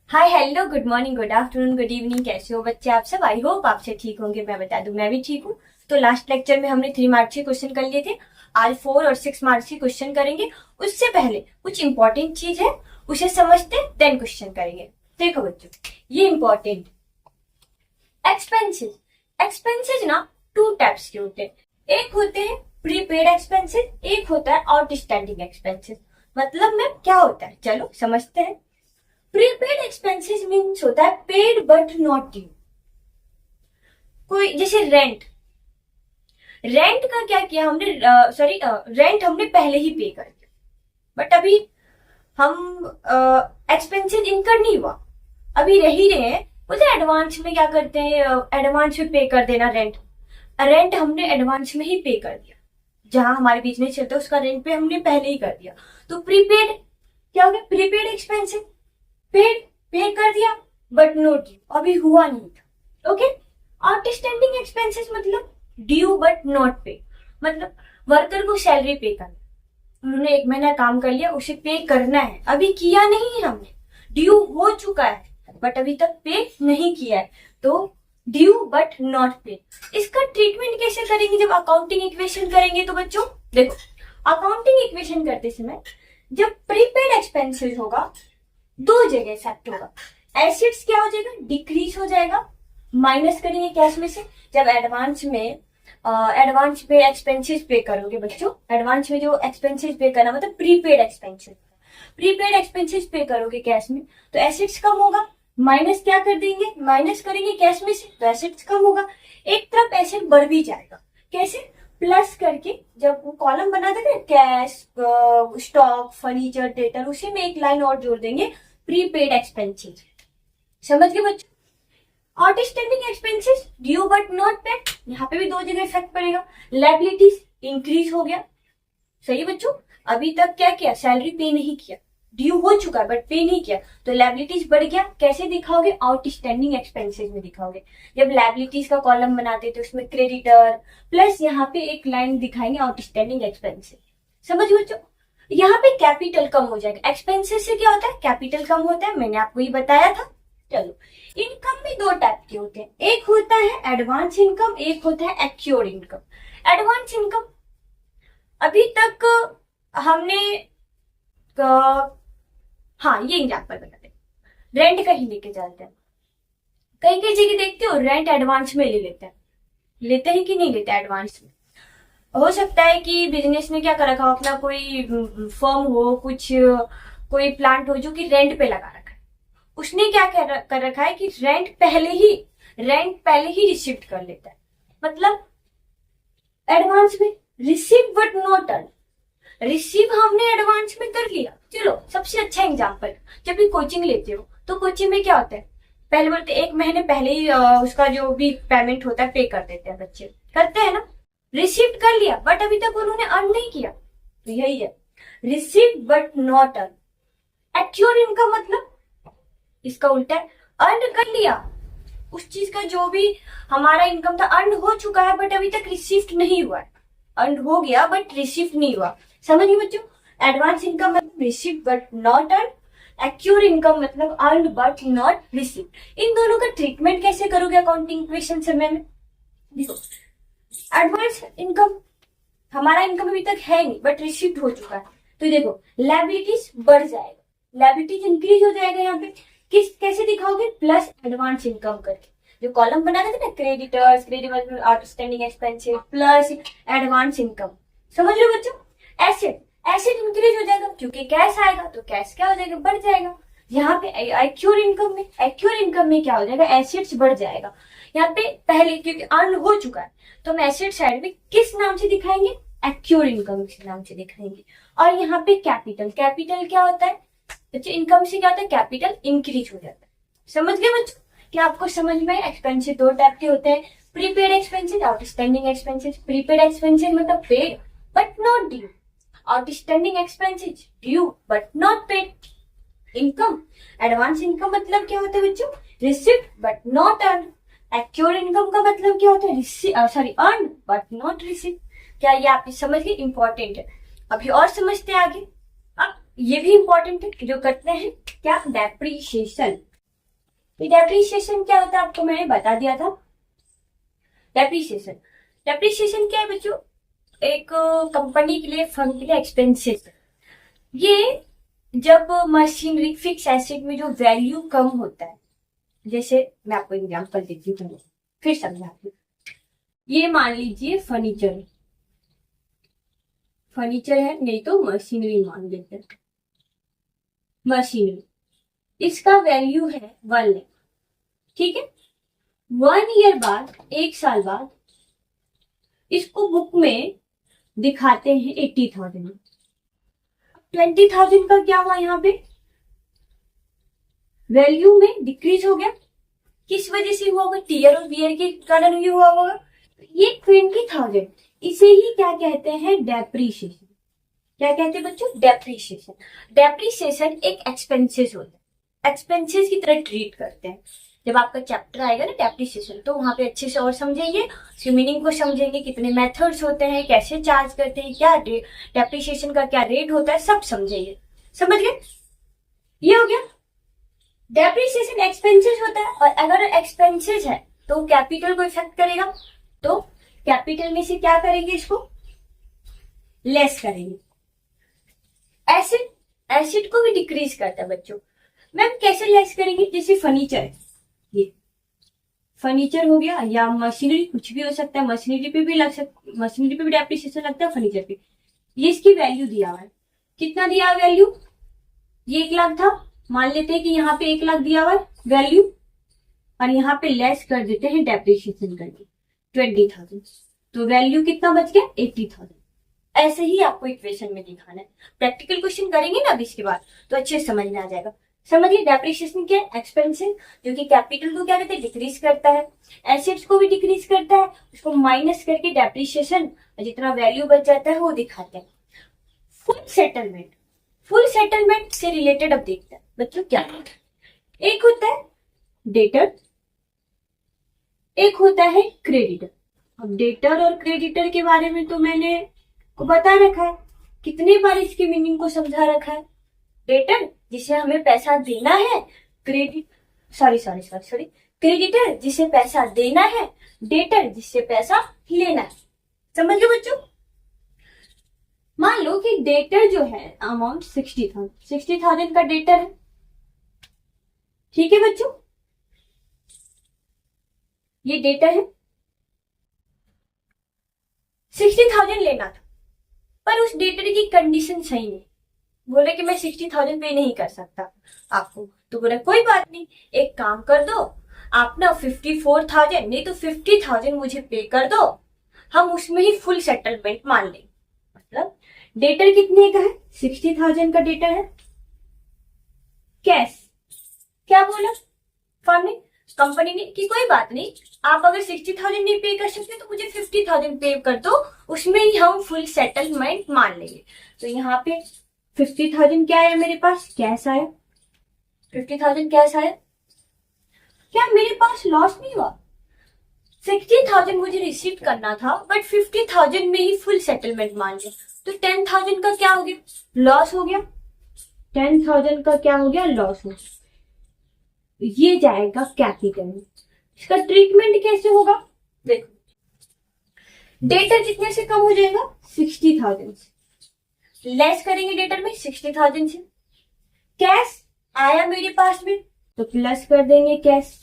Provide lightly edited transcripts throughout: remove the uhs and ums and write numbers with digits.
Hi hello good morning good afternoon good evening, कैसे हो बच्चे आप सब। आई होप आप सब ठीक होंगे। मैं बता दूं मैं भी ठीक हूँ। तो लास्ट लेक्चर में हमने 3 मार्क्स के क्वेश्चन कर लिए थे। आज 4 और 6 मार्क्स के क्वेश्चन करेंगे। उससे पहले कुछ इंपॉर्टेंट चीज है, उसे समझते देन क्वेश्चन करेंगे। देखो बच्चों, ये इंपॉर्टेंट एक्सपेंसेस। एक्सपेंसेस ना 2 टाइप्स के होते हैं। एक होते हैं प्रीपेड एक्सपेंसेस, एक होता है आउटस्टैंडिंग एक्सपेंसेस। मतलब में क्या होता है, चलो समझते हैं। प्रीपेड एक्सपेंसेस मीन्स होता है पेड बट नॉट ड्यू। कोई जैसे रेंट, रेंट का क्या किया हमने, रेंट हमने पहले ही पे कर दिया, बट अभी हम एक्सपेंसेस इनकर नहीं हुआ, अभी रह ही रहे हैं। बोलते एडवांस में क्या करते हैं, एडवांस में पे कर देना रेंट। रेंट हमने एडवांस में ही पे कर दिया, जहां हमारे बिजनेस चलता है उसका रेंट पे हमने पहले ही कर दिया। तो प्रीपेड क्या हो गया, प्रीपेड एक्सपेंसेस पेड पे कर दिया बट नोट ड्यू, अभी हुआ नहीं था। ओके। आउटस्टैंडिंग एक्सपेंसेस मतलब ड्यू बट नॉट पे, मतलब वर्कर को सैलरी पे करना, उन्होंने 1 महीना काम कर लिया, उसे पे करना है, अभी किया नहीं है हमने, ड्यू हो चुका है बट अभी तक पे नहीं किया है, तो ड्यू बट नॉट पे। इसका ट्रीटमेंट कैसे करेंगे जब अकाउंटिंग इक्वेशन करेंगे। तो बच्चों देखो, अकाउंटिंग इक्वेशन करते समय जब प्रीपेड एक्सपेंसेस होगा 2 जगह इफेक्ट होगा। एसेट्स क्या हो जाएगा, डिक्रीज हो जाएगा, माइनस करेंगे कैश में से। जब एडवांस पे एक्सपेंसेस पे करोगे बच्चों, एडवांस में जो एक्सपेंसेस पे करना मतलब प्रीपेड एक्सपेंसेस, प्रीपेड एक्सपेंसेस पे करोगे कैश में, तो एसेट्स कम होगा, माइनस क्या कर देंगे, माइनस करेंगे कैश में से, तो एसेट्स कम होगा। एक तरफ एसेट बढ़ भी जाएगा, कैसे, प्लस करके जब वो कॉलम बना देते हैं कैश, स्टॉक, फर्नीचर, डेटर, उसी में एक लाइन और जोड़ देंगे प्रीपेड एक्सपेंसेस। समझ गए बच्चों। Outstanding expenses due but not paid, यहाँ पे भी 2 जगह इफेक्ट पड़ेगा। लायबिलिटीज इंक्रीज हो गया, सही है बच्चों, अभी तक क्या किया, सैलरी पे नहीं किया, ड्यू हो चुका है बट पे नहीं किया, तो लायबिलिटीज बढ़ गया। कैसे दिखाओगे, आउटस्टैंडिंग एक्सपेंसेस में दिखाओगे। जब लायबिलिटीज का कॉलम बनाते तो उसमें क्रेडिटर प्लस यहाँ पे एक लाइन दिखाएंगे आउटस्टैंडिंग एक्सपेंसेस। समझ बच्चों, यहाँ पे कैपिटल कम हो जाएगा। एक्सपेंसेस से क्या होता है, कैपिटल कम होता है, मैंने आपको ये बताया था। चलो, इनकम भी 2 टाइप के होते हैं, एक होता है एडवांस इनकम, एक होता है एक्योर इनकम। एडवांस इनकम अभी तक हमने हाँ ये एग्जाम्पल बताते हैं, रेंट का ही लेके चलते हैं। कई कई जगह देखते हो रेंट एडवांस में ले लेते हैं, लेते हैं कि नहीं लेते एडवांस में। हो सकता है कि बिजनेस ने क्या कर रखा हो, अपना कोई फर्म हो, कुछ कोई प्लांट हो जो कि रेंट पे लगा रखा है, उसने क्या कर रखा है कि रेंट पहले ही रिसीव कर लेता है, मतलब एडवांस में receive but not earn. Receive हमने एडवांस में कर लिया। चलो सबसे अच्छा एग्जांपल, जब भी कोचिंग लेते हो तो कोचिंग में क्या होता है, पहले बोलते 1 महीने पहले ही उसका जो भी पेमेंट होता है पे कर देते हैं, बच्चे करते हैं ना। रिसीव कर लिया बट अभी तक उन्होंने अर्न नहीं किया, तो यही है receive but not earn. Accrue income मतलब इसका उल्टा है, अर्न कर लिया, उस चीज का जो भी हमारा इनकम था अर्न हो चुका है बट अभी तक रिसीव नहीं हुआ है। अर्न हो गया बट रिसीव नहीं हुआ। समझिए बच्चों, एडवांस इनकम मतलब receive but not earn, accrue income मतलब अर्न बट नॉट रिसीव। इन दोनों का ट्रीटमेंट कैसे करोगे अकाउंटिंग इक्वेशन समय में। देखो, एडवांस इनकम हमारा इनकम अभी तक है नहीं बट रिसीव हो चुका है, तो देखो लायबिलिटीज बढ़ जाएगा, लायबिलिटीज इंक्रीज हो जाएगा। यहाँ पे कैसे दिखाओगे, प्लस एडवांस इनकम करके, जो कॉलम बना देते ना creditors, credit outstanding expenses plus advance income. समझ लो बच्चों, एसेट इंक्रीज हो जाएगा क्योंकि कैश आएगा, तो कैश क्या हो जाएगा, बढ़ जाएगा। यहाँ पे एक्योर इनकम में क्या हो जाएगा, एसेट्स बढ़ जाएगा। यहाँ पे पहले क्योंकि अर्न हो चुका है तो हम एसेट साइड में किस नाम से दिखाएंगे, एक्योर इनकम के नाम से दिखाएंगे। और यहाँ पे कैपिटल क्या होता है बच्चे, इनकम से क्या होता है, कैपिटल इंक्रीज हो जाता है। समझ गए बच्चों, क्या आपको समझ में आए। एक्सपेंसेस 2 टाइप के होते हैं, prepaid expenses, outstanding expenses. Prepaid expenses मतलब paid but not due, outstanding expenses due but not paid. Income, advance income मतलब क्या होता है बच्चों, received but not earn. Accrue income का मतलब क्या होता है, अर्न बट नॉट रिसीव। क्या ये आप समझ गए, इंपॉर्टेंट है। अभी और समझते हैं आगे। अब ये भी इंपॉर्टेंट है जो करते हैं क्या, डेप्रीशिएशन। डेप्रीशिएशन क्या होता है आपको मैंने बता दिया था। डेप्रीशिएशन डेप्रीशिएशन क्या है बच्चों, एक कंपनी के लिए, फर्म के लिए एक्सपेंसेस। ये जब मशीनरी फिक्स एसेट में जो वैल्यू कम होता है, जैसे मैं आपको एग्जांपल देती हूँ फिर समझाती हूँ। ये मान लीजिए फर्नीचर है, नहीं तो मशीनरी मान लेते हैं। मशीनरी, इसका वैल्यू है 1 लाख, ठीक है। 1 ईयर बाद, 1 साल बाद इसको बुक में दिखाते हैं 80,000 में। 20,000 का क्या हुआ, यहाँ पे वैल्यू में डिक्रीज हो गया। किस वजह से हुआ होगा, टीयर और वियर के कारण ये हुआ होगा। ये 20,000, इसे ही क्या कहते हैं, डेप्रीशिएशन। क्या कहते हैं बच्चों, डेप्रीशिएशन। डेप्रीशिएशन एक एक्सपेंसेस होता है, एक्सपेंसेस की तरह ट्रीट करते हैं। जब आपका चैप्टर आएगा ना डेप्रीशिएशन, तो वहां पे अच्छे से और समझेंगे, उसकी मीनिंग को समझेंगे, कितने मेथड्स होते हैं, कैसे चार्ज करते हैं, क्या डेप्रीशिएशन का क्या रेट होता है, सब समझेंगे। समझ गए, ये हो गया। डेप्रीशिएशन एक्सपेंसेस होता है, और अगर एक्सपेंसेस है तो कैपिटल को इफेक्ट करेगा, तो कैपिटल में से क्या करेंगे, इसको लेस करेंगे। एसिड को भी डिक्रीज करता है बच्चों। मैम कैसे लेस करेंगे, जैसे फर्नीचर है, ये फर्नीचर हो गया, या मशीनरी, कुछ भी हो सकता है, मशीनरी पे भी लग सकता, मशीनरी पे भी डेप्रीशिएशन लगता है, फर्नीचर पे। ये इसकी वैल्यू दिया हुआ है, कितना दिया हुआ वैल्यू, ये 1 लाख था, मान लेते हैं कि यहाँ पे 1 लाख दिया हुआ है वैल्यू, और यहाँ पे लेस कर देते हैं डेप्रीशिएशन करके 20,000, तो वैल्यू कितना बच गया, 80,000। ऐसे ही आपको इक्वेशन में दिखाना है। प्रैक्टिकल क्वेश्चन करेंगे ना अभी इसके बाद, तो अच्छे से समझ में आ जाएगा। समझिए, डेप्रीशिएशन क्या है, एक्सपेंसिव, जो कि कैपिटल को क्या कहते हैं, डिक्रीज करता है, एसेट्स को भी डिक्रीज करता है, उसको माइनस करके डेप्रीशिएशन जितना वैल्यू बच जाता है वो दिखाते हैं। फुल सेटलमेंट, फुल सेटलमेंट से रिलेटेड अब देखते हैं बच्चों क्या है। एक होता है डेटर, एक होता है क्रेडिटर। अब डेटर और क्रेडिटर के बारे में तो मैंने को बता रखा है, कितने बार इसकी मीनिंग को समझा रखा है। डेटर जिसे हमें पैसा देना है, क्रेडिटर जिसे पैसा देना है, डेटर जिससे पैसा लेना है। समझ लो बच्चों। मान लो कि डेटर जो है अमाउंट 60,000 का डेटर है, ठीक है बच्चों, ये डेटर है, 60,000 लेना था, पर उस डेटर की कंडीशन सही नहीं, बोले कि मैं 60,000 पे नहीं कर सकता आपको, तो बोला कोई बात नहीं, एक काम कर दो आप ना 54,000 नहीं तो 50,000 मुझे पे कर दो, हम उसमें ही फुल सेटलमेंट मान लेंगे। मतलब डेटर कितने का है, 60,000 का डेटर है, कैश, क्या बोला फर्म ने, कंपनी ने, कि कोई बात नहीं, आप अगर 60,000 नहीं पे कर सकते तो मुझे 50,000 पे कर दो, उसमें ही हम फुल सेटलमेंट मान लेंगे। तो यहाँ पे 50,000 क्या आया मेरे पास, कैश आया, 50,000 कैश आया। क्या मेरे पास लॉस नहीं हुआ, 60,000 मुझे रिसीव करना था, बट 50,000 में ही फुल सेटलमेंट मान लिया, तो 10,000 का क्या हो गया, लॉस हो गया। 10,000 का क्या हो गया, लॉस हो गया। ये जाएगा कैपिटल में। इसका ट्रीटमेंट कैसे होगा, देखो, डेटर कितने से कम हो जाएगा, 60,000 से, लेस करेंगे डेटर में 60,000 से। कैश आया मेरे पास में तो प्लस कर देंगे कैश।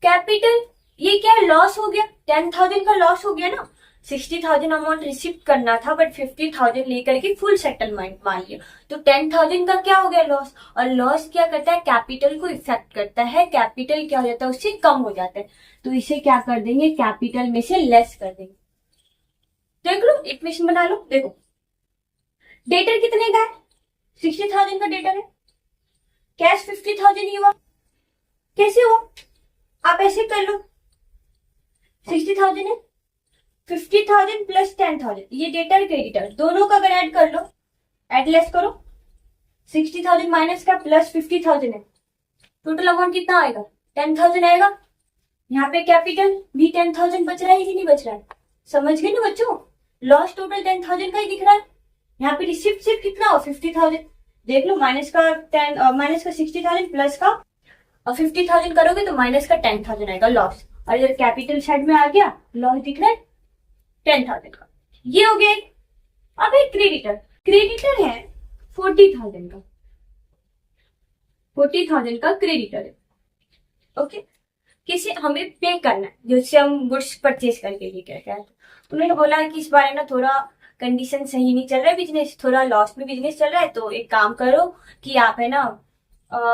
कैपिटल, ये क्या लॉस हो गया, 10,000 का लॉस हो गया ना, 60,000 अमाउंट रिसीव करना था, बट 50,000 लेकर के फुल सेटलमेंट मान लिया, तो 10,000 का क्या हो गया, लॉस। और लॉस क्या करता है, कैपिटल को इफेक्ट करता है, कैपिटल क्या हो जाता है, उससे कम हो जाता है, तो इसे क्या कर देंगे, कैपिटल में से लेस कर देंगे। देख लो, इक्वेशन बना लो, देखो डेटर कितने का है, 60,000 का डेटर है, कैश 50,000 ही हुआ, कैसे हुआ, आप ऐसे कर लो, 60,000 है, 50,000 प्लस 10,000, ये डेटर क्रेडिटर दोनों का अगर ऐड कर लो, ऐड लेस करो, 60,000 माइनस का प्लस 50,000 है, टोटल अमाउंट कितना आएगा, 10,000 आएगा। यहाँ पे कैपिटल भी 10,000 बच रहा है कि नहीं बच रहा है, समझ गए ना बच्चों, लॉस टोटल 10,000 का ही दिख रहा है। यहाँ पे रिसिप्ट सिर्फ कितना हो, 50,000, देख लो, माइनस का 60,000 प्लस का और 50,000 करोगे तो माइनस का 10,000 आएगा लॉस। और इधर कैपिटल साइड में आ गया, लॉस दिख रहा है 10,000 का। ये हो गया एक। अब एक क्रेडिटर, क्रेडिटर है 40,000 का, 40,000 का क्रेडिटर है। ओके, किसी हमें पे करना है, जिससे हम गुड्स परचेज करके लेके आए। उन्होंने बोला कि इस बार है ना थोड़ा कंडीशन सही नहीं चल रहा है, बिजनेस थोड़ा लॉस में बिजनेस चल रहा है, तो एक काम करो कि आप है ना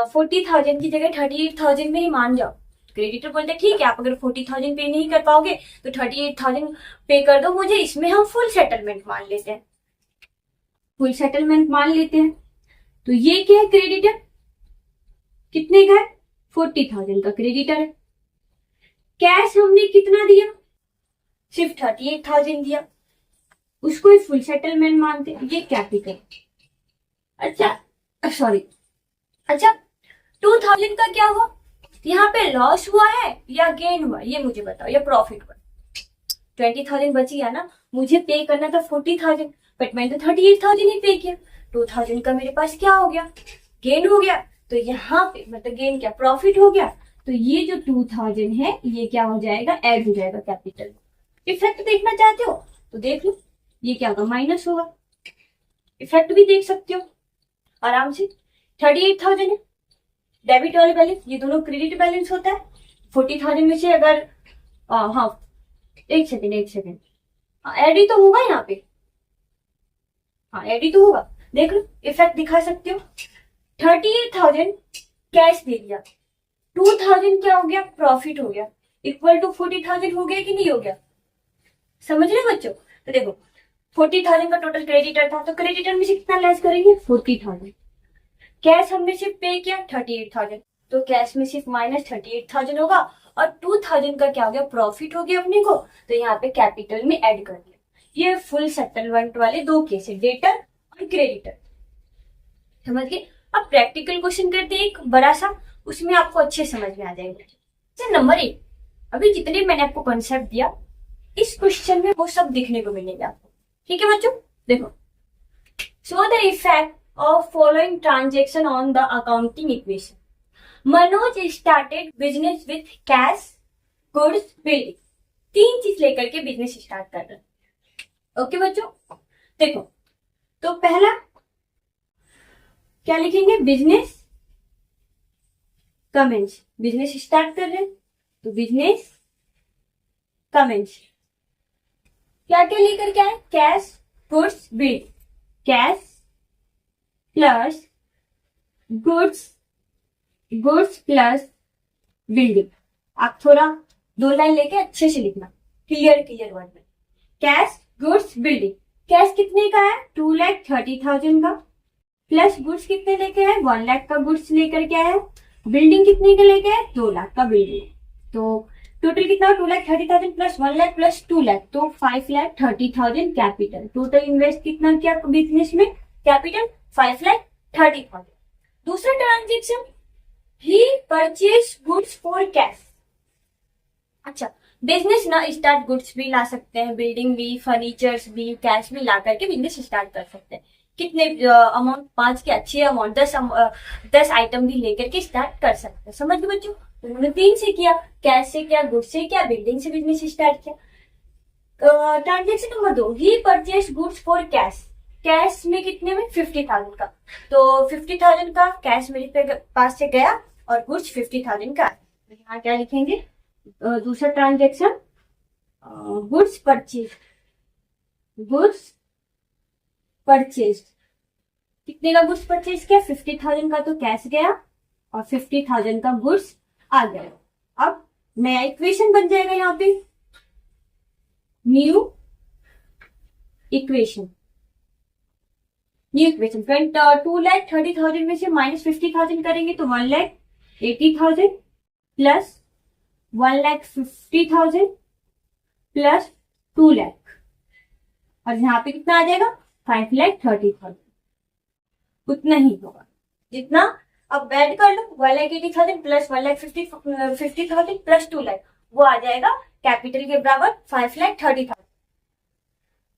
40,000 की जगह 38,000 में ही मान जाओ। क्रेडिटर बोलते ठीक है, आप अगर 40,000 पे नहीं कर पाओगे तो 38,000 पे कर दो मुझे, इसमें हम फुल सेटलमेंट मान लेते हैं, फुल सेटलमेंट मान लेते हैं। तो ये क्या है, क्रेडिटर कितने का है, 40,000 का क्रेडिटर है। कैश हमने कितना दिया, सिर्फ 38,000 दिया, उसको फुल सेटलमेंट मानते हैं, ये कैपिटल। अच्छा सॉरी, अच्छा 2,000 का क्या हुआ, यहाँ पे लॉस हुआ है या गेन हुआ, ये मुझे बताओ, या प्रॉफिट हुआ। 20,000 बची है ना, मुझे पे करना था 40,000, बट मैंने तो 38,000 ही पे किया। 2,000 का मेरे पास क्या हो गया, गेन हो गया। तो यहाँ पे मतलब गेन क्या, प्रॉफिट हो गया। तो ये जो 2,000 है ये क्या हो जाएगा, ऐड हो जाएगा कैपिटल। इफेक्ट देखना चाहते हो तो देख लो, ये क्या होगा, माइनस होगा। इफेक्ट भी देख सकते हो आराम से। 38,000 है डेबिट वाले बैलेंस, ये दोनों क्रेडिट बैलेंस होता है। 40,000 में से अगर हाँ एक सेकेंड ऐड ही तो होगा यहाँ पे, हाँ ऐड ही तो होगा। देख लो इफेक्ट दिखा सकते हो। 38,000 कैश दे दिया, 2,000 क्या हो गया, प्रॉफिट हो गया, इक्वल टू 40,000 हो गया कि नहीं हो गया, समझ रहे बच्चों। तो देखो 40,000 का टोटल क्रेडिटर था, तो क्रेडिटर में से कितना लेस करेंगे, 40,000। कैश हमने सिर्फ पे किया 38,000, तो कैश में सिर्फ माइनस 38,000 होगा। और 2,000 का क्या हो गया, प्रॉफिट हो गया अपने को, तो यहाँ पे कैपिटल में ऐड कर दिया। ये फुल सेटलमेंट वाले दो केस है, डेटर और क्रेडिटर, समझ गए। अब प्रैक्टिकल क्वेश्चन करते हैं एक बड़ा सा, उसमें आपको अच्छे समझ में आ जाएगा। अच्छा नंबर 1, अभी जितने मैंने आपको कॉन्सेप्ट दिया इस क्वेश्चन में वो सब दिखने को मिलेगा आपको, ठीक है बच्चों। देखो, show the effect of following transaction on the accounting equation. Manoj started business with cash, goods, building. 3 चीज लेकर के बिजनेस स्टार्ट कर रहे हैं। ओके बच्चों, देखो तो पहला क्या लिखेंगे, बिजनेस कमेंस, बिजनेस स्टार्ट कर रहे हैं तो बिजनेस कमेंस। क्या क्या लेकर के आए, cash, goods, build. Cash plus goods, goods plus building. आप थोड़ा 2 लाइन लेके अच्छे से लिखना, क्लियर वर्ड में। Cash, goods, building. कैश कितने का है, 2,30,000 का, प्लस गुड्स कितने लेके आए, 1 लाख का गुड्स लेकर के आया। बिल्डिंग कितने का लेके आए, 2 लाख का बिल्डिंग। तो टोटल कितना, 2,30,000 प्लस 1 लाख प्लस 2 लाख, तो 5,30,000 कैपिटल। टोटल इन्वेस्ट कितना किया बिजनेस में, कैपिटल 5,30,000। दूसरा transaction, he purchase goods for cash. अच्छा, बिजनेस ना स्टार्ट गुड्स भी ला सकते हैं, बिल्डिंग भी, फर्नीचर्स भी, कैश भी ला करके बिजनेस स्टार्ट कर सकते हैं। कितने अमाउंट, 5 के अच्छे अमाउंट, 10 आइटम भी लेकर के स्टार्ट कर सकते हैं, समझ गए बच्चों। उन्होंने 3 से किया, कैश से किया, गुड्स से किया, बिल्डिंग से बिजनेस स्टार्ट किया। Transaction number 2, he purchase goods for cash. Cash में कितने में, 50,000 का, तो 50,000 का कैश मेरे पास से गया और गुड्स 50,000 का। तो यहाँ क्या लिखेंगे, दूसरा transaction goods purchase, goods purchase. कितने का गुड्स परचेज किया, 50,000 का तो कैश गया और 50,000 का गुड्स आ गया। अब नया इक्वेशन बन जाएगा यहाँ पे, न्यू इक्वेशन। 2,30,000 में से माइनस 50,000 करेंगे तो 1,80,000 प्लस 1,50,000 प्लस 2 लाख, और यहाँ पे कितना आ जाएगा, 5,30,000। उतना ही होगा जितना, अब ऐड कर लो, 1,80,000 प्लस 1,50,000 प्लस 2 लाख, वो आ जाएगा कैपिटल के बराबर 5,30,000।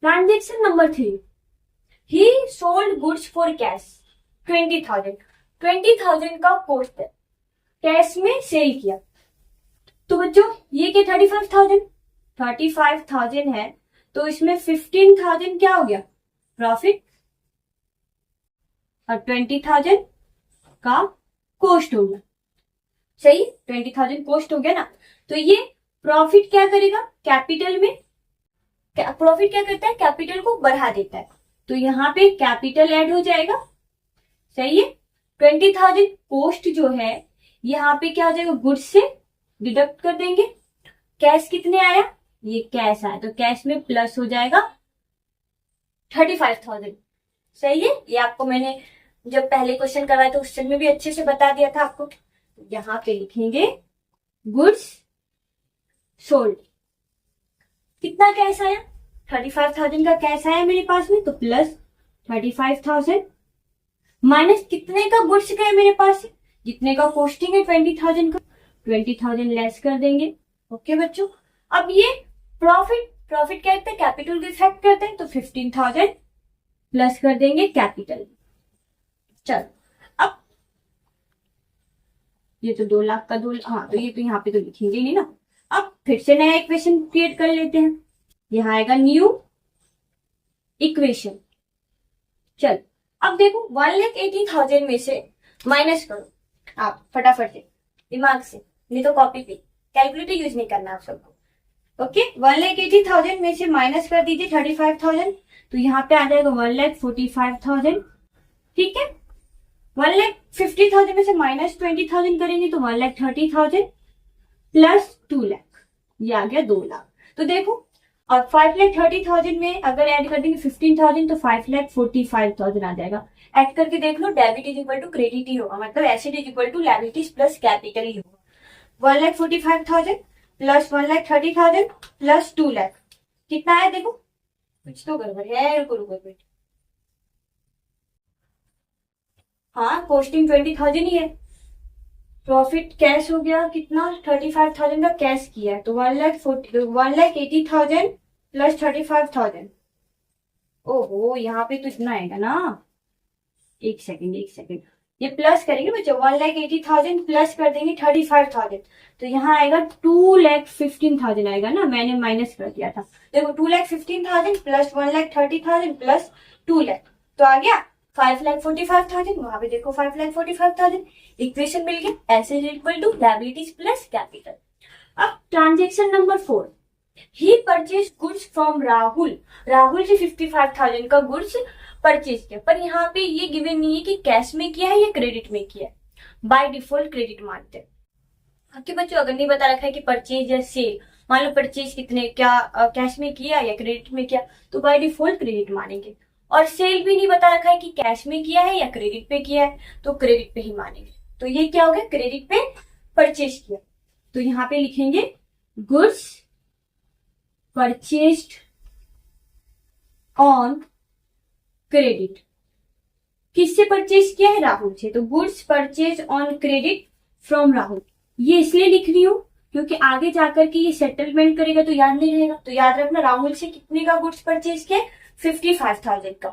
Transaction number 3, he sold goods for cash 20,000। 20,000 का कॉस्ट है, कैश में सेल किया। तो बच्चों ये क्या 35,000 है, तो इसमें 15,000 क्या हो गया प्रॉफिट और 20,000 का कॉस्ट हो गया। सही, 20,000 कॉस्ट हो गया ना। तो ये प्रॉफिट क्या करेगा, कैपिटल में प्रॉफिट क्या करता है, कैपिटल को बढ़ा देता है। तो यहाँ पे कैपिटल ऐड हो जाएगा। सही है, 20,000 कॉस्ट जो है यहाँ पे क्या हो जाएगा, गुड्स से डिडक्ट कर देंगे। कैश कितने आया, ये कैश आया, तो कैश में प्लस हो जाएगा 35,000। सही है, ये आपको मैंने जब पहले क्वेश्चन करवाया था उस में भी अच्छे से बता दिया था आपको। यहाँ पे लिखेंगे गुड्स सोल्ड, कितना कैश आया 35,000 का कैश आया मेरे पास में, तो प्लस 35,000 माइनस कितने का गुड्स गए मेरे पास से, जितने का कॉस्टिंग है 20,000 का, 20,000 लेस कर देंगे। ओके बच्चों, अब ये प्रॉफिट क्या करते हैं, कैपिटल को इफेक्ट करते हैं, तो 15,000 प्लस कर देंगे कैपिटल। चल अब ये तो 2 लाख का 2, हाँ तो ये तो यहाँ पे तो लिखेंगे नहीं ना। अब फिर से नया इक्वेशन क्रिएट कर लेते हैं, यहाँ आएगा न्यू इक्वेशन। चल अब देखो 1,80,000 में से माइनस करो आप फटाफट से दिमाग से, नहीं तो कॉपी पे, कैलकुलेटर यूज नहीं करना आप सबको। ओके, 1,80,000 में से माइनस कर दीजिए 35,000, तो यहाँ पे आ जाएगा 1,45,000। ठीक है, 1,50,000 में से माइनस 20,000 करेंगे तो 1,30,000 प्लस 2 लाख, ये आ गया 2 लाख। तो देखो और 5,30,000 में अगर ऐड कर देंगे 15,000 तो 5,45,000 आ जाएगा। ऐड करके देख लो, debit is equal to credit ही होगा, मतलब asset is equal to liabilities plus capital ही होगा। 1,45,000 प्लस 1,30,000 प्लस 2 लाख कितना है, देखो कुछ तो गड़बड़ है, रुको। हाँ, कॉस्टिंग 20,000 ही है। प्रॉफिट कैश हो गया कितना, 35,000 का कैश किया है, तो 1,80,000 प्लस 35,000। ओहो, यहाँ पे तो इतना आएगा ना, एक सेकंड, ये प्लस करेंगे बच्चों, 1,80,000 प्लस कर देंगे 35,000, तो यहाँ आएगा 2,15,000 आएगा ना, मैंने माइनस कर दिया था। देखो 2,15,000 प्लस 1,30,000 प्लस 2 लाख, तो आ गया 5,45,000। वहां पे देखो 5,45,000, इक्वेशन मिल गया, asset equal to liabilities plus capital. अब transaction number 4, he purchase goods from Rahul से 55,000 का गुड्स परचेज किया, पर यहाँ पे ये गिवन नहीं है कि कैश में किया है या क्रेडिट में किया है, बाय डिफॉल्ट क्रेडिट मानते हैं। बाकी बच्चों अगर नहीं बता रखा है कि परचेज या सेल, मान लो परचेज कितने क्या कैश में किया या क्रेडिट में किया, तो बाय डिफॉल्ट क्रेडिट मानेंगे। और सेल भी नहीं बता रखा है कि कैश में किया है या क्रेडिट पे किया है, तो क्रेडिट पे ही मानेंगे। तो ये क्या हो गया, क्रेडिट पे परचेज किया, तो यहाँ पे लिखेंगे गुड्स परचेज्ड ऑन क्रेडिट। किससे परचेज किया है, राहुल से, तो goods purchase on credit from Rahul. ये इसलिए लिख रही हूं क्योंकि आगे जाकर के ये सेटलमेंट करेगा तो याद नहीं रहेगा, तो याद रखना राहुल से कितने का गुड्स परचेज किया, 55,000 का।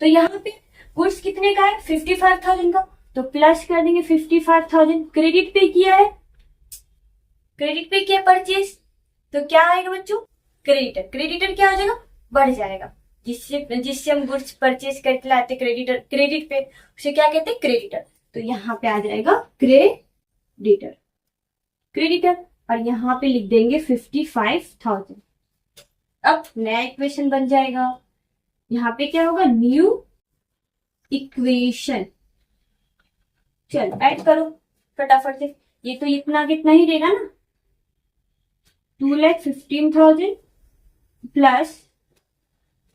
तो यहाँ पे गुड्स कितने का है, 55,000 का, तो प्लस कर देंगे 55,000। क्रेडिट पे किया है, क्रेडिट पे किया परचेज, तो क्या आएगा बच्चों, क्रेडिटर क्या हो जाएगा, बढ़ जाएगा, जिससे हम गुड्स परचेज करके लाते क्रेडिट पे, उसे क्या कहते हैं, क्रेडिटर। तो यहाँ पे आ जाएगा क्रेडिटर, और यहाँ पे लिख देंगे 55,000। अब नया इक्वेशन बन जाएगा, यहाँ पे क्या होगा, न्यू इक्वेशन। चलो ऐड करो फटाफट से, ये तो इतना कितना ही देगा ना, 2,15,000 प्लस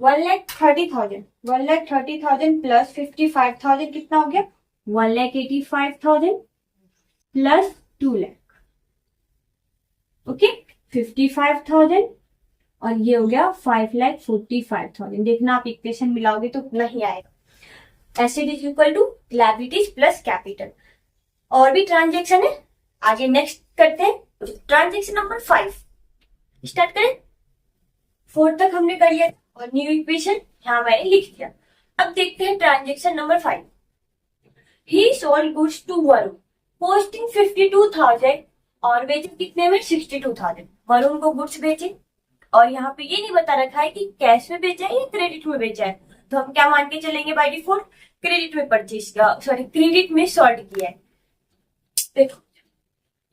1,30,000 प्लस 55,000 कितना हो गया, 1,85,000 प्लस 2 लाख। ओके, 55,000 और ये हो गया 5,45,000। देखना आप इक्वेशन मिलाओगे तो नहीं आएगा। Asset is equal to liabilities plus capital. और भी ट्रांजेक्शन है, आगे नेक्स्ट करते हैं, ट्रांजेक्शन नंबर 5 स्टार्ट करें। 4 तक हमने कर लिया और न्यू इक्वेशन यहाँ मैंने लिख दिया। अब देखते हैं transaction number 5। He sold goods to Varun. Posting 52,000 और बेचे कितने में 62,000। वरुण को गुड्स बेचे और यहाँ पे ये नहीं बता रखा है कि कैश में बेचा है या क्रेडिट में बेचा है, तो हम क्या मान के चलेंगे बाय डिफॉल्ट, क्रेडिट में परचेज किया, सॉरी क्रेडिट में सॉल्ट किया है। देखो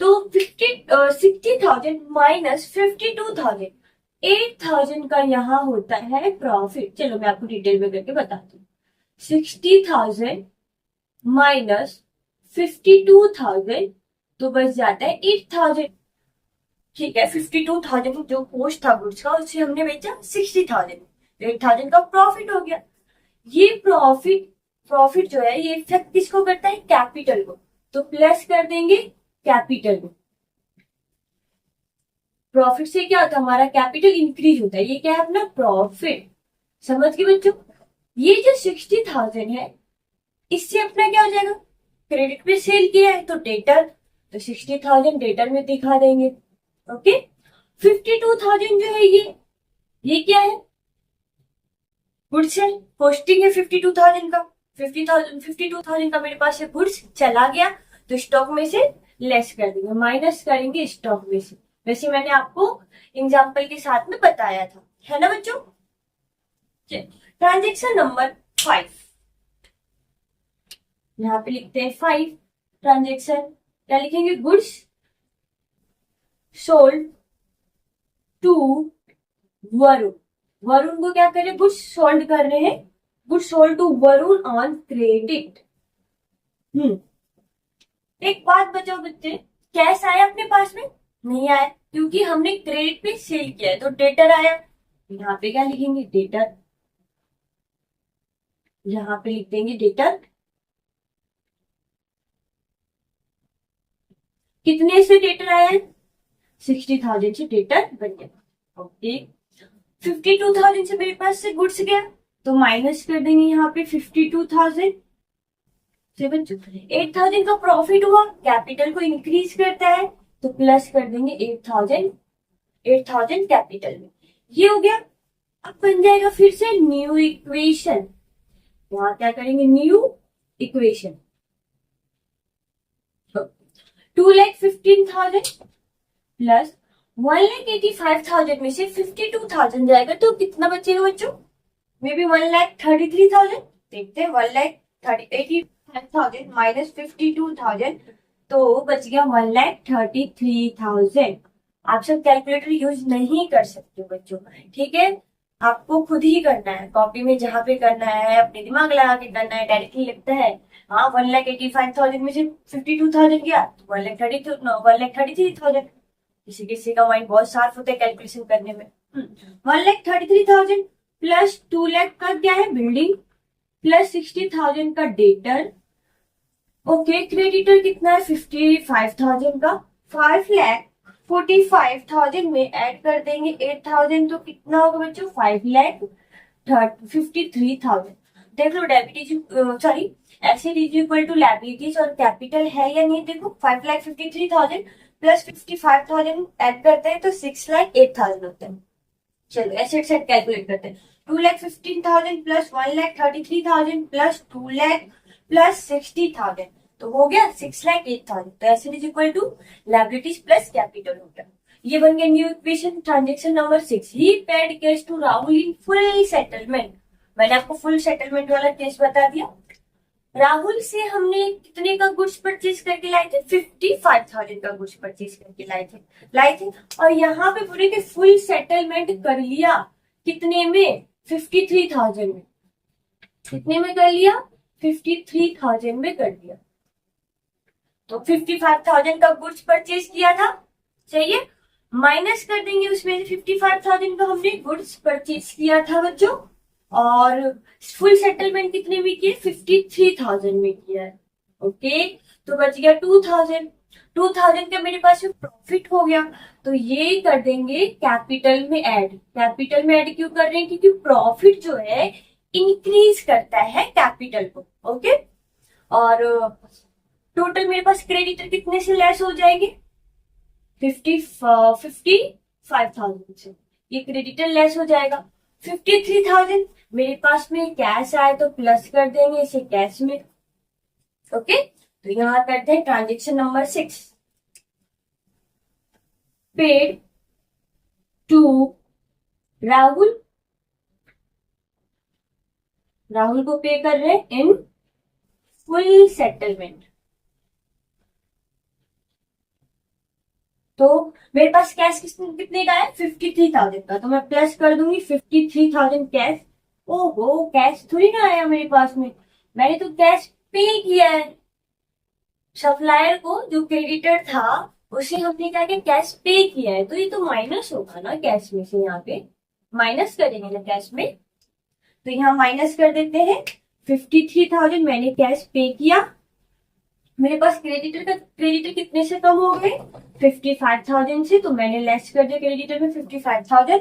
तो 60,000 माइनस 52,000, 8,000 का यहाँ होता है प्रॉफिट। चलो मैं आपको डिटेल में करके बताती हूँ। 60,000 माइनस 52,000 तो बच जाता है 8,000। ठीक है, 52,000 जो पोस्ट था गुड्स का उससे हमने बेचा 60,000, 8,000 का प्रॉफिट हो गया। ये प्रॉफिट जो है ये इफेक्ट किसको करता है, कैपिटल को, तो प्लस कर देंगे कैपिटल में। प्रॉफिट से क्या होता है, हमारा कैपिटल इंक्रीज होता है। ये क्या है अपना प्रॉफिट, समझ गए बच्चों। ये जो 60,000 है इससे अपना क्या हो जाएगा, क्रेडिट पे सेल किया है तो डेटर, तो 60,000 डेटर में दिखा देंगे। ओके, 52,000 जो है ये क्या है, गुड्स है, पोस्टिंग है 52,000 का। 52,000 का मेरे पास है गुड्स, चला गया तो स्टॉक में से लेस कर देंगे, माइनस करेंगे स्टॉक में से। वैसे मैंने आपको एग्जांपल के साथ में बताया था, है ना बच्चों। ट्रांजेक्शन नंबर 5, यहाँ पे लिखते हैं 5 ट्रांजेक्शन, क्या लिखेंगे, goods sold to Varun. Varun को क्या कर रहे हैं, गुड्स सोल्ड कर रहे हैं, goods sold to Varun on credit. एक बात बचाओ बच्चे, कैश आया अपने पास में, नहीं आया, क्योंकि हमने क्रेडिट पे सेल किया है तो डेटर आया। यहाँ पे क्या लिखेंगे, डेटर, यहाँ पे लिख देंगे डेटर। कितने से डेटर आया है, 60,000 से डेटर बन गया। ओके, 52,000 से मेरे पास से गुड्स गया तो माइनस कर देंगे यहाँ पे 52,000 से बच्चों। 8,000 का प्रॉफिट हुआ, कैपिटल को इंक्रीज करता है तो प्लस कर देंगे 8,000 कैपिटल में। ये हो गया। अब बन जाएगा फिर से न्यू इक्वेशन, वहां क्या करेंगे, न्यू इक्वेशन। 2,15,000 प्लस 1,85,000 में से 52,000 जाएगा तो कितना बचेगा बच्चों, मे बी 1,33,000। देखते हैं, 1,85,000 माइनस 52,000 तो बच गया 1,33,000। आप सब कैलकुलेटर यूज नहीं कर सकते बच्चों, ठीक है, आपको खुद ही करना है, कॉपी में जहां पे करना है अपने दिमाग लगा के करना है, डायरेक्टली लिखता है। हाँ, 1,85,000 में से 52,000 गया तो 1,33,000। किसी किसी का माइंड बहुत शार्प होता है कैलकुलेशन करने में। 1,33,000 प्लस 2 लाख का क्या है, बिल्डिंग, प्लस 60,000 का डेटर। ओके, क्रेडिटर कितना है 55,000 का, 5,45,000 में ऐड कर देंगे 8,000 तो कितना होगा बच्चों, 5,53,000। देख लो debit sorry asset is equal to liabilities और कैपिटल है या नहीं। देखो 5,53,000 प्लस 55,000 ऐड करते हैं तो 6,08,000 होते हैं। चलो एसेट सेट कैलकुलेट करते हैं। 2,15,000 प्लस 1,33,000 प्लस 2 लाख प्लस 60,000 तो हो गया 6,08,000। तो asset is equal to liabilities plus capital हो गया। ये बन गया new equation. Transaction number 6, he paid cash to Rahul in full settlement. मैंने आपको फुल सेटलमेंट वाला केस बता दिया। राहुल से हमने कितने का गुड्स परचेज करके लाए थे, 55,000 का गुड्स परचेज करके लाए थे और यहाँ पे पूरे के फुल सेटलमेंट कर लिया कितने में, 53,000 में। कितने में कर लिया, 53,000 में कर लिया। तो 55,000 का गुड्स परचेज किया था, चाहिए, माइनस कर देंगे उसमें से 55,000 का हमने गुड्स परचेज किया था बच्चों, और फुल सेटलमेंट कितने में किए, 53,000 में किया है। ओके, तो बच गया 2,000 का मेरे पास प्रॉफिट हो गया, तो ये कर देंगे कैपिटल में ऐड। कैपिटल में ऐड क्यों कर रहे हैं, क्योंकि प्रॉफिट जो है इंक्रीज करता है कैपिटल को। ओके, और टोटल मेरे पास क्रेडिटर कितने से लेस हो जाएंगे, 55,000 से ये क्रेडिटर लेस हो जाएगा। 53,000 मेरे पास में कैश आए तो प्लस कर देंगे इसे कैश में। ओके, तो यहाँ करते हैं transaction number 6, paid to Rahul. Rahul को पे कर रहे हैं इन फुल सेटलमेंट। तो मेरे पास कैश कितने का है, 53,000 का, तो मैं प्लस कर दूंगी 53,000 कैश। ओहो, कैश थोड़ी ना आया मेरे पास में, मैंने तो कैश पे किया है। सप्लायर को, जो क्रेडिटर था, उसे हमने क्या किया, कैश पे किया है, तो ये तो माइनस होगा ना कैश में से, यहाँ पे माइनस करेंगे ना कैश में, तो यहाँ माइनस कर देते हैं। 53,000 मैंने कैश पे किया, मेरे पास क्रेडिटर कितने से कम हो गए, 55,000 से, तो मैंने लेस कर दिया क्रेडिटर में 55,000।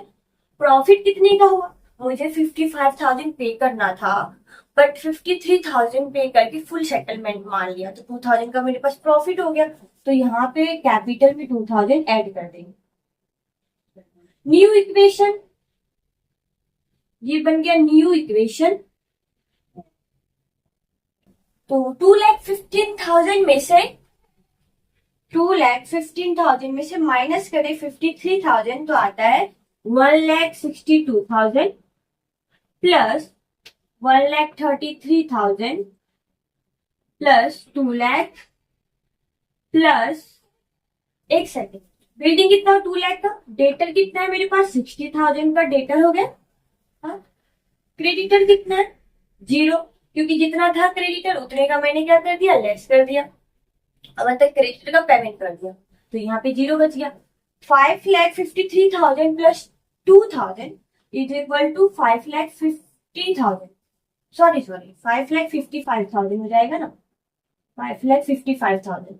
प्रॉफिट कितने का हुआ, मुझे 55,000 पे करना था, बट 53,000 पे करके फुल सेटलमेंट मान लिया, तो 2,000 का मेरे पास प्रॉफिट हो गया। तो यहाँ पे कैपिटल में 2,000 ऐड कर देंगे। न्यू इक्वेशन, ये बन गया न्यू इक्वेशन। तो 2,15,000 में से 2,15,000 में से माइनस करें 53,000, तो आता है 1,62,000 प्लस 1,33,000 प्लस 2 लाख प्लस, एक सेकेंड, बिल्डिंग कितना 2 लाख का, डेटर कितना है मेरे पास 60,000 का डेटर हो गया। हाँ, क्रेडिटर कितना है 0, क्योंकि जितना था क्रेडिटर उतने का मैंने क्या कर दिया, लेस कर दिया, अब तक क्रेडिटर का पेमेंट कर दिया, तो यहाँ पे 0 बच गया। 5,53,000 plus 2,000 is equal to 5,50,000, sorry 5,55,000 हो जाएगा ना, 5,55,000।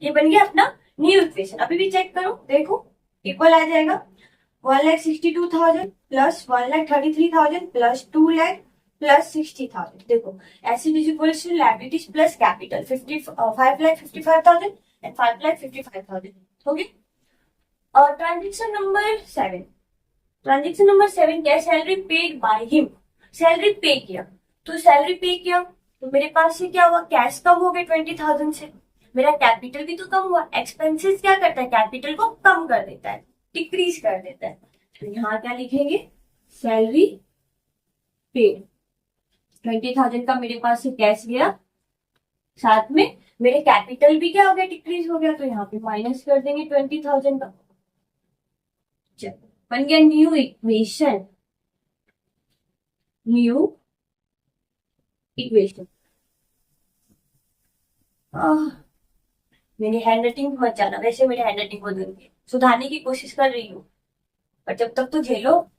ये बन गया अपना न्यू इक्वेशन। अभी भी चेक करो, देखो इक्वल आ जाएगा, 1,62,000 प्लस 1,33,000 प्लस 2 लाख प्लस 60,000। देखो asset is equal to liabilities plus capital, 5,55,000 and 5,55,000 हो गए। और ट्रांजेक्शन नंबर 7, ट्रांजेक्शन नंबर 7 क्या है, salary paid by him. Salary पे किया, तो सैलरी पे किया तो मेरे पास से क्या हुआ, कैश कम हो गए 20,000 से, मेरा कैपिटल भी तो कम हुआ। एक्सपेंसेस क्या करता है, कैपिटल को कम कर देता है, डिक्रीज कर देता है। तो यहाँ क्या लिखेंगे, सैलरी पेड, 20,000 का मेरे पास से कैश गया, साथ में मेरे कैपिटल भी क्या हो गया, डिक्रीज हो गया, तो यहाँ पे माइनस कर देंगे 20,000 का। चलो बन गया न्यू इक्वेशन, न्यू इक्वेशन। मेरी हैंड राइटिंग मत जाना, वैसे मेरी हैंड राइटिंग को सुधारने की कोशिश कर रही हूँ, पर जब तक तो झेलो।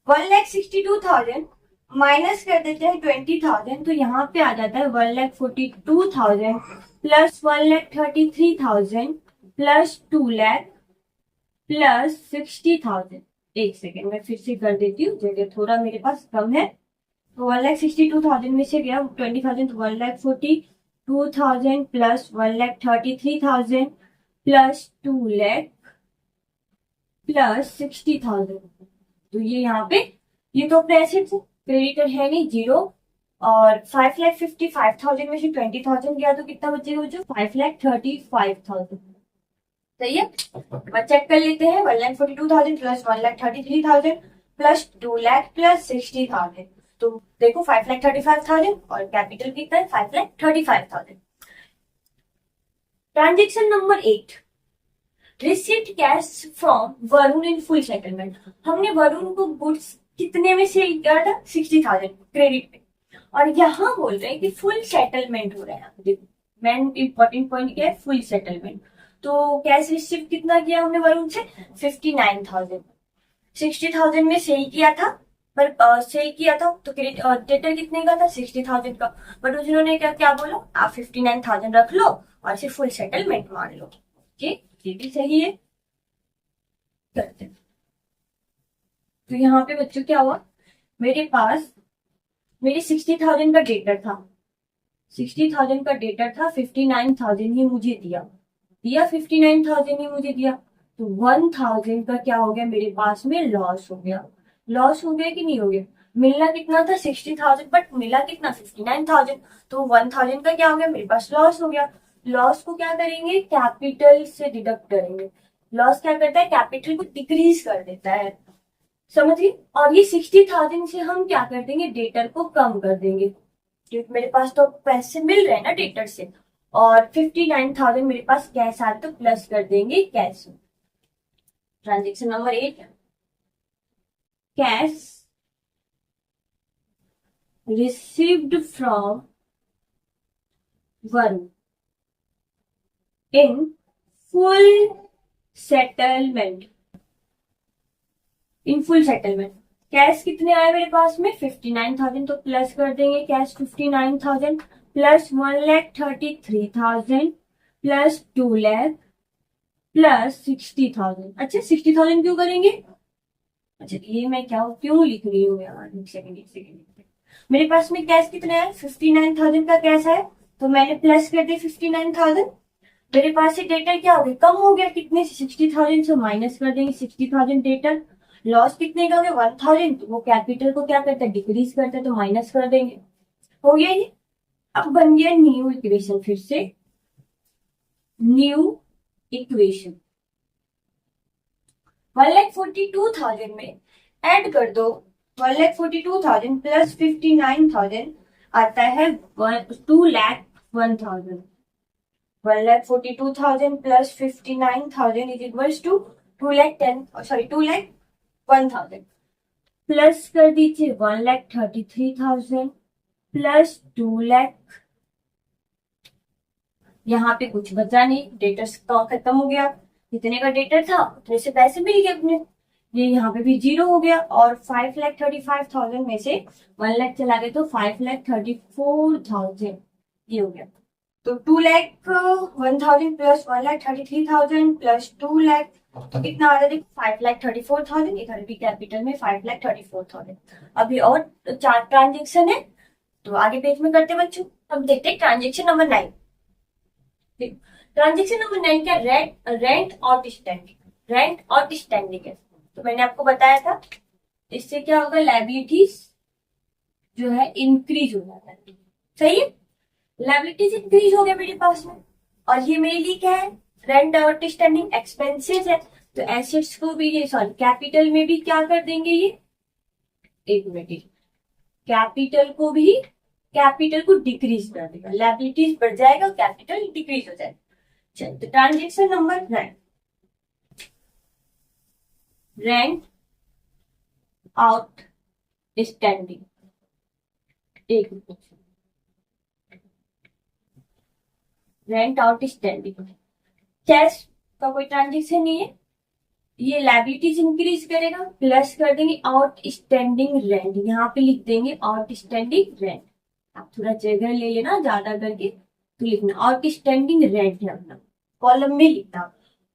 1,62,000 माइनस कर देते हैं 20,000, तो यहाँ पे आ जाता है 1,42,000 प्लस 1,33,000 प्लस 2 लाख प्लस 60,000। एक सेकेंड मैं फिर से कर देती हूँ, जगह थोड़ा मेरे पास कम है। तो 1,62,000 में से गया 20,000, तो 1,42,000 प्लस 1,33,000 प्लस 2 लाख प्लस 60,000। तो ये यहाँ पे, ये तो अपने एसेट्स है, क्रेडिटर है नहीं 0, और 5,55,000 में से 20,000 गया तो कितना बचेगा बच्चों, 5,35,000। सही है, मैं चेक कर लेते हैं। 1,42,000 प्लस 1,33,000 प्लस 2 लाख प्लस 60,000, तो देखो 5,35,000 और कैपिटल कितना है 5,35,000। Transaction number 8, received cash from Varun in full settlement. हमने वरुण को गुड्स कितने में सेल किया था, 60,000 क्रेडिट पे, और यहाँ बोल रहे हैं कि फुल सेटलमेंट हो रहा है। देखो मेन इंपॉर्टेंट पॉइंट क्या है, फुल सेटलमेंट। तो कैश रिसीव कितना किया हमने वरुण से, 59,000। 60,000 में सेल किया था, पर सेल किया था तो डेटर कितने का था, 60,000 का, बट उन्होंने क्या क्या बोला, आप 59,000 रख लो और इसे फुल सेटलमेंट मान लो। ये भी सही है, करते हैं। तो यहाँ पे बच्चों क्या हुआ, मेरे पास मेरे 60,000 का डेटर था, 60,000 का डेटर था, 59,000 ही मुझे दिया 59,000 ही मुझे दिया, तो 1,000 का क्या हो गया मेरे पास में, लॉस हो गया। लॉस हो गया कि नहीं हो गया, मिलना कितना था 60,000, बट मिला कितना 59,000। तो 1,000 का क्या हो गया मेरे पास, लॉस हो गया। लॉस को क्या करेंगे, कैपिटल से डिडक्ट करेंगे। लॉस क्या करता है, कैपिटल को डिक्रीज कर देता है, समझिए। और ये 60,000 से हम क्या कर देंगे, डेटर को कम कर देंगे, क्योंकि मेरे पास तो पैसे मिल रहे हैं ना डेटर से। और 59,000 मेरे पास कैश आ तो प्लस कर देंगे cash. Transaction number 8, cash received from Varun in full settlement। In full settlement cash कितने आए मेरे पास में 59,000, तो प्लस कर देंगे कैश 59,000 प्लस 1,33,000 प्लस 2,00,000 प्लस 60,000। अच्छा 60,000 क्यों करेंगे, अच्छा ये मैं क्या क्यों लिख रही हूँ यार, एक सेकंड। मेरे पास में कैश कितना है 59,000 का कैश है, तो मैंने प्लस कर दिया 59,000। मेरे पास से डेटर क्या हो गया, कम हो गया, कितने से 60,000 से माइनस कर देंगे 60,000 डेटर। लॉस कितने का हो गया 1,000, तो वो कैपिटल को क्या करता है, डिक्रीज करता है, तो माइनस कर देंगे। हो गया ये। अब बन गया न्यू इक्वेशन, फिर से न्यू इक्वेशन। 1,42,000 में ऐड कर दो, 1,42,000 प्लस 59,000 आता है 2,01,000। 1,42,000 plus 59,000 is equals to 2,01,000। Plus कर दीजिए 1,33,000 प्लस 2,00,000। यहाँ पे कुछ बचा नहीं, डेटर खत्म हो गया, जितने का डेटर था उतने से पैसे मिल गए अपने। ये यहाँ पे भी 0 हो गया, और 5,35,000 में से 1,00,000 चला गया, तो 5,34,000 ये हो गया। तो 2,01,000 प्लस 1,33,000 प्लस 2,00,000, तो कितना आ रहा है 5,34,000। इधर भी कैपिटल में 5,34,000। अभी और 4 ट्रांजेक्शन है, तो आगे पेज में करते बच्चों। अब देखते हैं ट्रांजेक्शन नंबर 9। ट्रांजेक्शन नंबर 9 क्या, रेंट आउटस्टैंडिंग। रेंट आउटस्टैंडिंग है, तो मैंने आपको बताया था इससे क्या होगा, लायबिलिटीज जो है इंक्रीज हो जाता है, सही है। लायबिलिटीज इंक्रीज हो गया मेरे पास में, और ये मेरे लिए क्या है, रेंट आउटस्टैंडिंग एक्सपेंसेस है। तो एसेट्स को भी, ये सॉरी कैपिटल में भी क्या कर देंगे, ये एक मिनट, कैपिटल को डिक्रीज कर देगा, लायबिलिटीज बढ़ जाएगा, कैपिटल डिक्रीज हो जाएगा। चलिए तो ट्रांजेक्शन नंबर 9, रेंट आउटस्टैंडिंग। एक रेंट आउटस्टैंडिंग, कैश का कोई ट्रांजेक्शन नहीं है, ये लायबिलिटीज इंक्रीज करेगा, प्लस कर देंगे आउटस्टैंडिंग रेंट, यहाँ पे लिख देंगे आउटस्टैंडिंग रेंट। आप थोड़ा जगह ले लेना ज्यादा करके, तो लिखना आउटस्टैंडिंग रेंट है अपना, कॉलम में लिखना।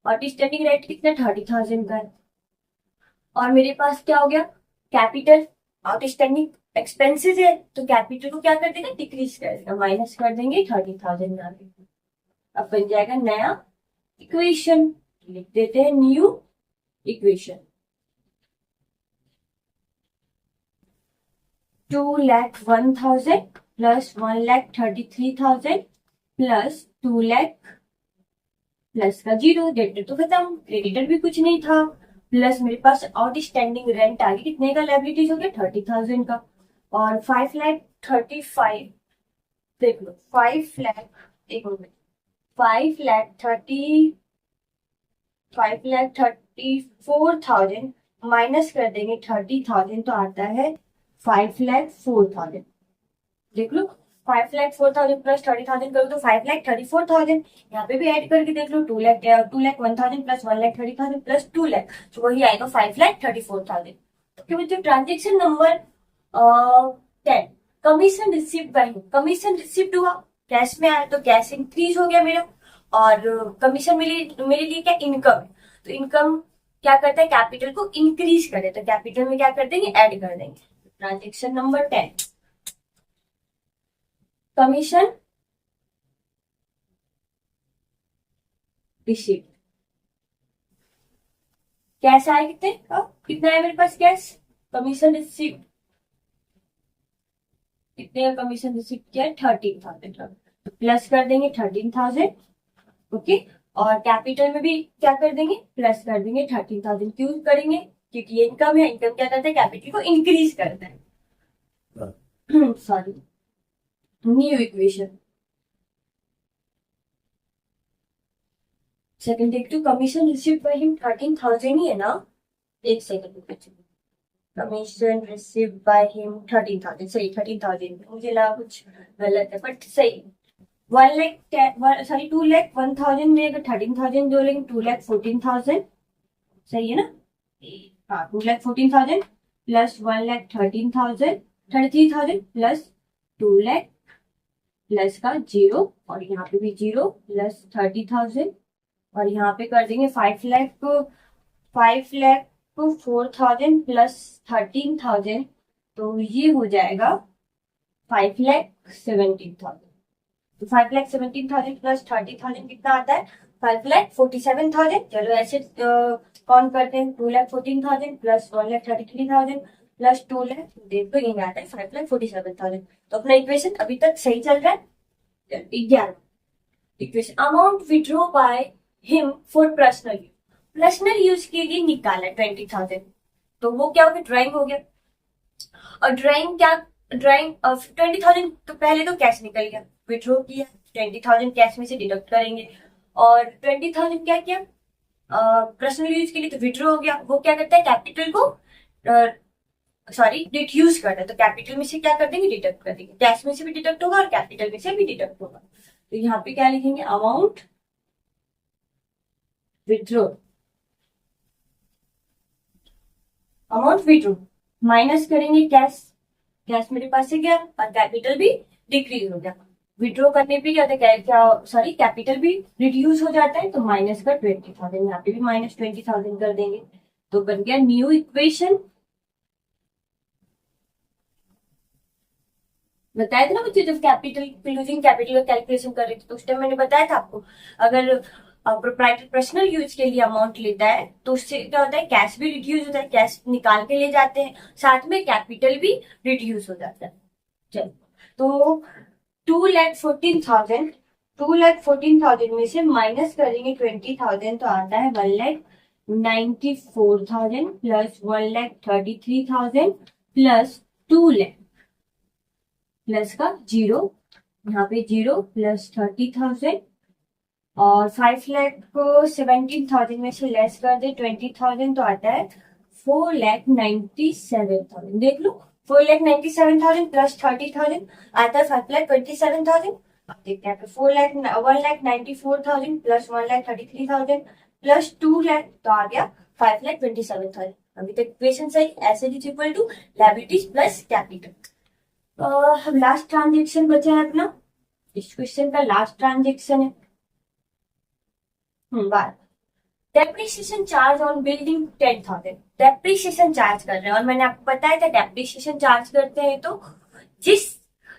आउटस्टैंडिंग रेंट कितना 30,000 का है। और मेरे पास क्या हो गया, कैपिटल आउटस्टैंडिंग एक्सपेंसेस है, तो कैपिटल को क्या कर देगा, डिक्रीज कर देगा, माइनस कर देंगे 30,000 यहाँ पे। अब बन जाएगा नया इक्वेशन, लिख देते हैं new equation. 2,01,000 plus 1,33,000 plus 2,00,000 plus का 0, डेबिटर तो खत्म, क्रेडिटर भी कुछ नहीं था, प्लस मेरे पास आउटस्टैंडिंग रेंट आ गया, कितने का, लायबिलिटीज हो गया 30,000 का। और 5,35,000, देख लो 5,00,000, एक मिनट, 5,34,000 माइनस कर देंगे 30,000, तो आता है 5,04,000। देख लो 5,04,000 प्लस 30,000 करो तो 5,34,000। यहाँ पे भी ऐड करके देख लो 2,01,000 प्लस 1,30,000 प्लस 2,00,000, तो वही आएगा 5,34,000। ओके बच्चों, transaction number 10, commission received by, commission received हुआ, कैश में आया, तो कैश इंक्रीज हो गया मेरा। और कमीशन मेरे लिए क्या, इनकम है, तो इनकम क्या करता है, कैपिटल को इंक्रीज करे, तो कैपिटल में क्या कर देंगे, ऐड कर देंगे। Transaction number 10, commission received. Cash आए कितने, कितना है मेरे पास कैश, कमीशन रिसीव्ड कितने का कमीशन रिसीव किया? 13,000। तो प्लस कर देंगे 13,000। ओके, और कैपिटल में भी क्या कर देंगे? प्लस कर देंगे 13,000। क्यों करेंगे? क्योंकि ये इनकम है, इनकम क्या करता है? कैपिटल को इंक्रीज करता है। Sorry, new equation. सेकंड देख to commission receive by him 13,000 ही है ना? एक second, commission receive by him 13,000, सही 13,000। मुझे लगा कुछ गलत है, बट सही। 1 लाख सॉरी 2,01,000 में अगर 13,000 जोड़ेंगे 2,14,000, सही है ना? हाँ, 2,14,000 प्लस 1,13,000, 33,000 प्लस 2 लाख प्लस का 0, और यहाँ पे भी 0 प्लस 30,000, और यहाँ पे कर देंगे 5 लाख को 4,000 प्लस 13,000, तो ये हो जाएगा 5,17,000। तो 5,17,000 प्लस 30,000 कितना आता है? 5,47,000। चलो ऐसे कौन करते हैं? 2,14,000 प्लस 1,33,000 प्लस 2 लाख, देखो ये आता है 5,47,000। तो अपना इक्वेशन अभी तक सही चल रहा है। 11 equation, amount withdraw by him for personal use के लिए निकाला 20,000। तो वो क्या हो गया? ड्राइंग हो गया। और ड्राइंग 20,000 तो पहले तो कैश निकल गया, विड्रॉ किया, 20,000 कैश में से डिडक्ट करेंगे। और 20,000 क्या किया? पर्सनल यूज के लिए, तो विड्रॉ हो गया। वो क्या करता है? कैपिटल को सॉरी डिड्यूस करता है। तो कैपिटल में से क्या कर देंगे? डिडक्ट कर देंगे। कैश में से भी डिडक्ट होगा और कैपिटल में से भी डिडक्ट होगा। तो यहाँ पे क्या लिखेंगे? Amount withdraw, amount withdraw minus करेंगे कैश, कैश मेरे पास से गया और कैपिटल भी डिक्रीज हो गया। विड्रॉ करने पे क्या होता है? क्या सॉरी कैपिटल भी रिड्यूस हो जाता है, तो माइनस का 20,000, यहाँ पे भी माइनस 20,000 कर देंगे। तो बन गया न्यू इक्वेशन। बताया था ना बच्चे, जब कैपिटल क्लोजिंग कैपिटल का कैलकुलेशन कर रहे थे तो उस टाइम मैंने बताया था आपको, अगर प्रोप्राइटर पर्सनल यूज के लिए अमाउंट लेता है तो उससे क्या होता है? कैश भी रिड्यूस होता है, कैश निकाल के ले जाते हैं, साथ में कैपिटल भी रिड्यूस हो जाता है। चलो, तो 2,14,000 में से माइनस करेंगे 20,000, तो आता है 1,94,000 प्लस 1,33,000 प्लस 2 लाख प्लस का 0, यहाँ पे 0 प्लस 30,000, और 5,17,000 में से लेस कर दे 20,000, तो आता है 4,97,000। देख लो, 4,97,000 प्लस 30,000 आता है 5,27,000। देखते हैं 1,94,000 प्लस 1,33,000 प्लस 2 लाख, तो आ गया 5,27,000। अभी तक इक्वेशन सही। Asset is equal to liabilities plus capital. अब लास्ट ट्रांजेक्शन बचा है अपना, इस क्वेश्चन का लास्ट ट्रांजेक्शन है। बात, depreciation charge on building 10,000। Depreciation charge कर रहे हैं, और मैंने आपको बताया था डेप्रिसिएशन चार्ज करते हैं तो जिस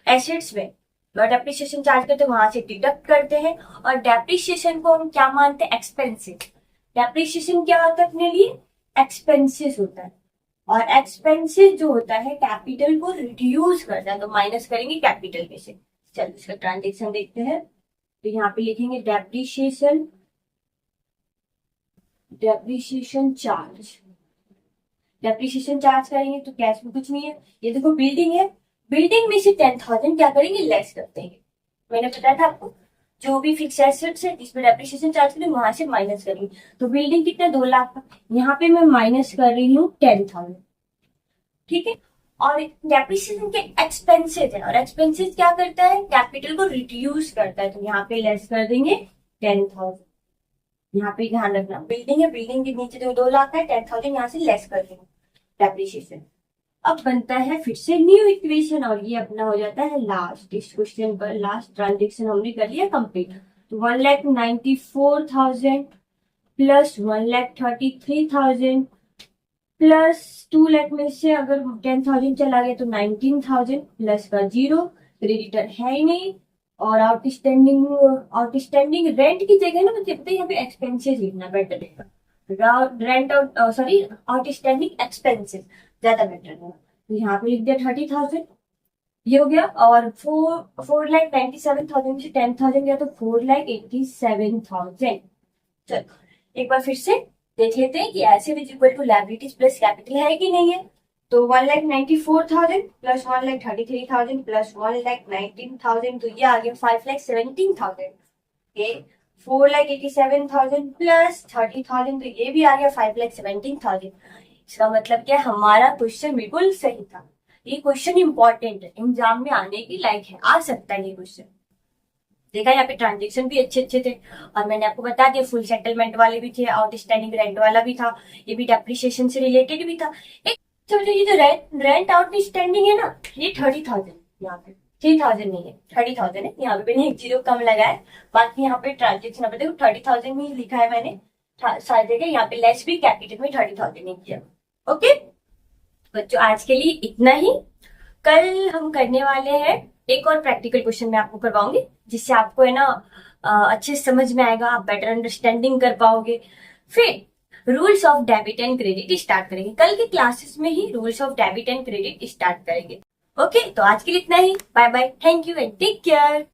एसेट्स में डेप्रिसिएशन चार्ज करते हैं वहां से डिडक्ट करते हैं। और डेप्रिसिएशन को हम क्या मानते हैं? एक्सपेंसिव। डेप्रिसिएशन क्या होता है अपने लिए? एक्सपेंसिस होता है, और एक्सपेंसिव जो होता है कैपिटल को रिड्यूस करता है, तो माइनस करेंगे कैपिटल में से। चलो इसका ट्रांजेक्शन देखते हैं। तो यहाँ पे लिखेंगे डेप्रिसिएशन चार्ज। डेप्रिसिएशन चार्ज करेंगे तो कैश में कुछ नहीं है। ये देखो बिल्डिंग है, बिल्डिंग में से 10,000 क्या करेंगे? लेस कर देंगे। मैंने बताया था आपको, जो भी फिक्स एसेट्स है जिसमें डेप्रिसिएशन चार्ज करेंगे वहां से माइनस करेंगे। तो बिल्डिंग कितना? 2 लाख का, यहाँ पे मैं माइनस कर रही हूँ 10,000। ठीक है, और डेप्रिसिएशन के एक्सपेंसेस है, और एक्सपेंसेस क्या करता है? कैपिटल को रिड्यूस करता है, तो यहाँ पे लेस कर देंगे 10,000। यहाँ पे ध्यान रखना, बिल्डिंग है, बिल्डिंग के नीचे जो 2 लाख है, 10,000 यहाँ से लेस कर देंगे डेप्रिसिएशन। अब बनता है फिर से न्यू इक्वेशन, और ये अपना हो जाता है लास्ट। इस क्वेश्चन पर लास्ट ट्रांजेक्शन हमने कर लिया कंप्लीट। तो 1,94,000 प्लस 1,33,000 प्लस 2 लाख में से अगर 10,000 चला गया तो 19,000 प्लस का 0, क्रेडिटर है ही नहीं। और आउटस्टैंडिंग रेंट की जगह ना मुझे पता है यहाँ पे एक्सपेंसेस लिखना बेटर है। रेंट सॉरी आउटस्टैंडिंग एक्सपेंसेस ज्यादा बेटर है। तो यहाँ पे लिख दिया 30,000, ये हो गया। और 4,97,000 से 10,000 गया तो 4,87,000। चलो एक बार फिर से देख लेते हैं कि asset is equal to liabilities plus capital है कि नहीं है। तो 1,94,000 प्लस 1,33,000 प्लस 1,19,000, तो ये आ गया 5,17,000। ये 4,87,000 प्लस 30,000, तो ये भी आ गया 5,17,000। इसका मतलब क्या, हमारा क्वेश्चन बिल्कुल सही था। ये क्वेश्चन इंपॉर्टेंट है, एग्जाम में आने की लायक है, आ सकता है ये क्वेश्चन। देखा यहाँ पे ट्रांजेक्शन भी अच्छे अच्छे थे, और मैंने आपको बता दिया फुल सेटलमेंट वाले भी थे, आउटस्टैंडिंग रेंट वाला भी था, ये भी डेप्रिसिएशन से रिलेटेड भी था। एक समझो ये जो रेंट आउटस्टैंडिंग है ना, ये 30,000, यहाँ पे 3,000 नहीं है, 30,000 है। यहाँ पे मैंने एक जीरो कम लगाया, बाकी यहाँ पे ट्रांजेक्शन यहाँ पे देखो 30,000 में ही लिखा है मैंने सारी जगह, यहाँ पे लेस भी कैपिटल में 30,000 नहीं किया। ओके बच्चों, आज के लिए इतना ही। कल हम करने वाले हैं एक और प्रैक्टिकल क्वेश्चन मैं आपको करवाऊंगी, जिससे आपको है ना अच्छे से समझ में आएगा, आप बेटर अंडरस्टैंडिंग कर पाओगे। फिर rules of debit and credit start करेंगे, कल के क्लासेस में ही rules of debit and credit start करेंगे। ओके तो आज के लिए इतना ही, bye bye, thank you and take care.